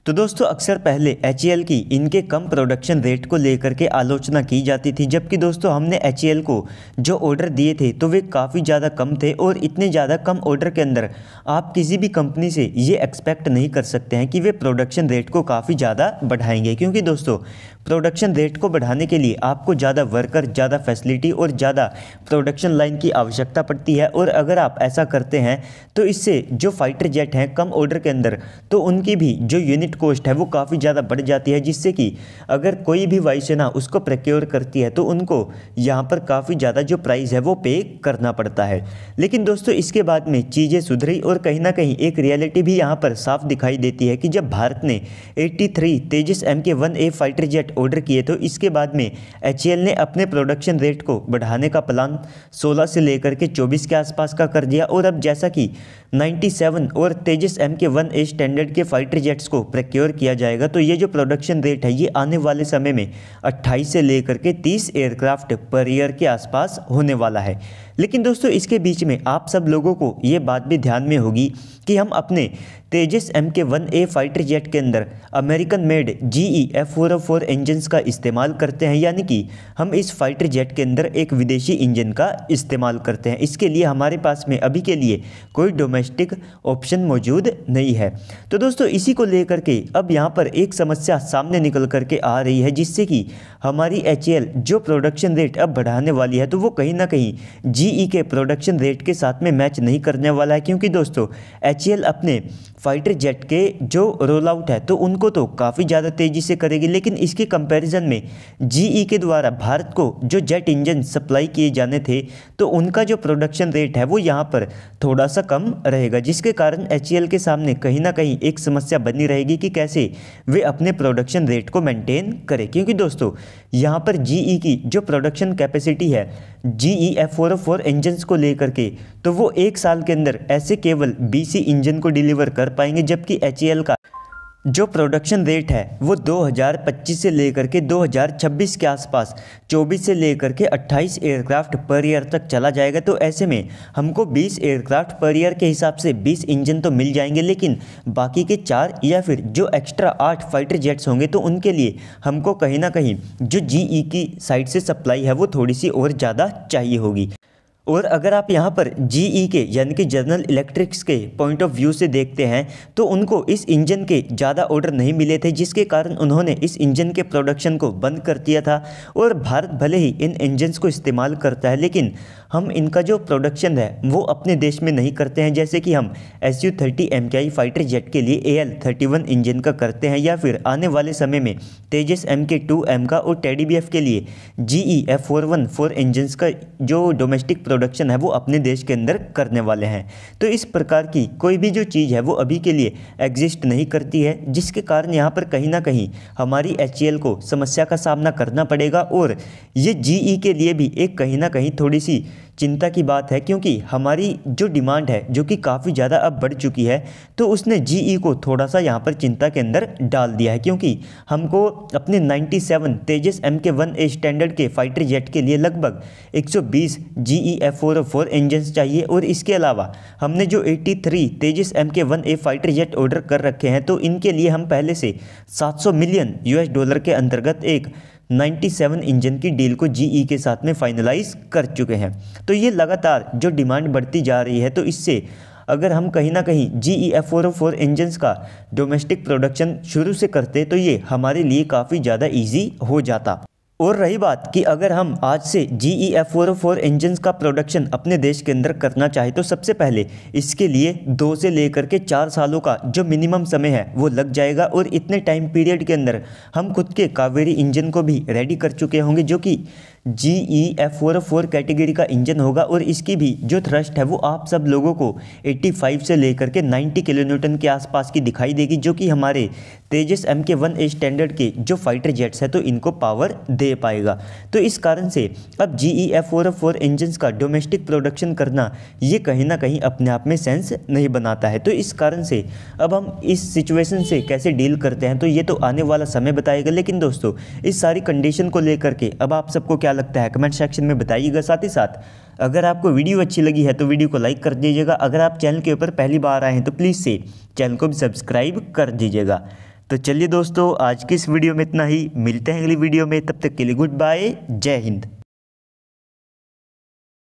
तो दोस्तों अक्सर पहले HAL की इनके कम प्रोडक्शन रेट को लेकर के आलोचना की जाती थी, जबकि दोस्तों हमने HAL को जो ऑर्डर दिए थे तो वे काफ़ी ज़्यादा कम थे और इतने ज़्यादा कम ऑर्डर के अंदर आप किसी भी कंपनी से ये एक्सपेक्ट नहीं कर सकते हैं कि वे प्रोडक्शन रेट को काफ़ी ज़्यादा बढ़ाएंगे, क्योंकि दोस्तों प्रोडक्शन रेट को बढ़ाने के लिए आपको ज़्यादा वर्कर, ज़्यादा फैसिलिटी और ज़्यादा प्रोडक्शन लाइन की आवश्यकता पड़ती है। और अगर आप ऐसा करते हैं तो इससे जो फाइटर जेट हैं कम ऑर्डर के अंदर, तो उनकी भी जो यूनिट कॉस्ट है वो काफ़ी ज़्यादा बढ़ जाती है, जिससे कि अगर कोई भी वायुसेना उसको प्रोक्योर करती है तो उनको यहाँ पर काफ़ी ज़्यादा जो प्राइस है वो पे करना पड़ता है। लेकिन दोस्तों इसके बाद में चीज़ें सुधरी और कहीं ना कहीं एक रियलिटी भी यहाँ पर साफ दिखाई देती है कि जब भारत ने 83 तेजस Mk-1A फाइटर जेट ऑर्डर किए तो इसके बाद में HAL ने अपने प्रोडक्शन रेट को बढ़ाने का प्लान 16 से लेकर के 24 के आसपास का कर दिया। और अब जैसा कि 97 और तेजस Mk-1A स्टैंडर्ड के फाइटर जेट्स को प्रोक्योर किया जाएगा, तो ये जो प्रोडक्शन रेट है ये आने वाले समय में 28 से लेकर के 30 एयरक्राफ्ट पर ईयर के आसपास होने वाला है। लेकिन दोस्तों इसके बीच में आप सब लोगों को ये बात भी ध्यान में होगी कि हम अपने तेजस Mk-1A फाइटर जेट के अंदर American made GE F404 engines का इस्तेमाल करते हैं, यानी कि हम इस फाइटर जेट के अंदर एक विदेशी इंजन का इस्तेमाल करते हैं। इसके लिए हमारे पास में अभी के लिए कोई डोमेस्टिक ऑप्शन मौजूद नहीं है। तो दोस्तों इसी को लेकर के अब यहाँ पर एक समस्या सामने निकल करके आ रही है, जिससे कि हमारी HAL जो प्रोडक्शन रेट अब बढ़ाने वाली है तो वो कहीं ना कहीं GE के प्रोडक्शन रेट के साथ में मैच नहीं करने वाला है, क्योंकि दोस्तों HAL अपने फाइटर जेट के जो रोल आउट है तो उनको तो काफ़ी ज़्यादा तेज़ी से करेगी, लेकिन इसके कंपैरिजन में GE के द्वारा भारत को जो जेट इंजन सप्लाई किए जाने थे तो उनका जो प्रोडक्शन रेट है वो यहाँ पर थोड़ा सा कम रहेगा, जिसके कारण HAL के सामने कहीं ना कहीं एक समस्या बनी रहेगी कि कैसे वे अपने प्रोडक्शन रेट को मेंटेन करें। क्योंकि दोस्तों यहाँ पर GE की जो प्रोडक्शन कैपेसिटी है GE F404 इंजन्स को लेकर के, तो वो एक साल के अंदर ऐसे केवल 20 इंजन को डिलीवर कर पाएंगे, जबकि HAL का जो प्रोडक्शन रेट है वो 2025 से लेकर के 2026 के आसपास 24 से लेकर के 28 एयरक्राफ्ट पर ईयर तक चला जाएगा। तो ऐसे में हमको 20 एयरक्राफ्ट पर ईयर के हिसाब से 20 इंजन तो मिल जाएंगे, लेकिन बाकी के 4 या फिर जो एक्स्ट्रा 8 फाइटर जेट्स होंगे तो उनके लिए हमको कहीं ना कहीं जो GE की साइड से सप्लाई है वो थोड़ी सी और ज़्यादा चाहिए होगी। और अगर आप यहाँ पर GE के यानी कि जनरल इलेक्ट्रिक्स के पॉइंट ऑफ व्यू से देखते हैं तो उनको इस इंजन के ज़्यादा ऑर्डर नहीं मिले थे, जिसके कारण उन्होंने इस इंजन के प्रोडक्शन को बंद कर दिया था। और भारत भले ही इन इंजन्स को इस्तेमाल करता है, लेकिन हम इनका जो प्रोडक्शन है वो अपने देश में नहीं करते हैं, जैसे कि हम Su-30 MKI फाइटर जेट के लिए AL-31 इंजन का करते हैं, या फिर आने वाले समय में तेजस Mk-2M का और टेडी BF के लिए GE F414 इंजन्स का जो डोमेस्टिक प्रोडक्शन है वो अपने देश के अंदर करने वाले हैं। तो इस प्रकार की कोई भी जो चीज़ है वो अभी के लिए एग्जिस्ट नहीं करती है, जिसके कारण यहाँ पर कहीं ना कहीं हमारी HAL को समस्या का सामना करना पड़ेगा। और ये GE के लिए भी एक कहीं ना कहीं थोड़ी सी चिंता की बात है, क्योंकि हमारी जो डिमांड है जो कि काफ़ी ज़्यादा अब बढ़ चुकी है, तो उसने GE को थोड़ा सा यहाँ पर चिंता के अंदर डाल दिया है, क्योंकि हमको अपने 97 तेजस Mk-1A स्टैंडर्ड के फाइटर जेट के लिए लगभग 120 GE F404 इंजन्स चाहिए। और इसके अलावा हमने जो 83 तेजस Mk-1A फाइटर जेट ऑर्डर कर रखे हैं तो इनके लिए हम पहले से $700 मिलियन के अंतर्गत एक 97 इंजन की डील को GE के साथ में फाइनलाइज कर चुके हैं। तो ये लगातार जो डिमांड बढ़ती जा रही है, तो इससे अगर हम कहीं ना कहीं GE F404 इंजन्स का डोमेस्टिक प्रोडक्शन शुरू से करते तो ये हमारे लिए काफ़ी ज़्यादा इजी हो जाता। और रही बात कि अगर हम आज से GE F404 इंजन्स का प्रोडक्शन अपने देश के अंदर करना चाहें तो सबसे पहले इसके लिए 2 से लेकर के 4 सालों का जो मिनिमम समय है वो लग जाएगा। और इतने टाइम पीरियड के अंदर हम खुद के कावेरी इंजन को भी रेडी कर चुके होंगे, जो कि GE F404 कैटेगरी का इंजन होगा। और इसकी भी जो थ्रस्ट है वो आप सब लोगों को 85 से लेकर के 90 किलोन्यूटन के आसपास की दिखाई देगी, जो कि हमारे तेजस Mk-1A स्टैंडर्ड के जो फाइटर जेट्स है तो इनको पावर दे पाएगा। तो इस कारण से अब GE F404 इंजन्स का डोमेस्टिक प्रोडक्शन करना ये कहीं ना कहीं अपने आप में सेंस नहीं बनाता है। तो इस कारण से अब हम इस सिचुएशन से कैसे डील करते हैं तो ये तो आने वाला समय बताएगा। लेकिन दोस्तों इस सारी कंडीशन को लेकर के अब आप सबको क्या लगता है कमेंट सेक्शन में बताइएगा। साथ ही साथ अगर आपको वीडियो अच्छी लगी है तो वीडियो को लाइक कर दीजिएगा। अगर आप चैनल के ऊपर पहली बार आए हैं तो प्लीज़ से चैनल को भी सब्सक्राइब कर दीजिएगा। तो चलिए दोस्तों, आज की इस वीडियो में इतना ही। मिलते हैं अगली वीडियो में, तब तक के लिए गुड बाय, जय हिंद।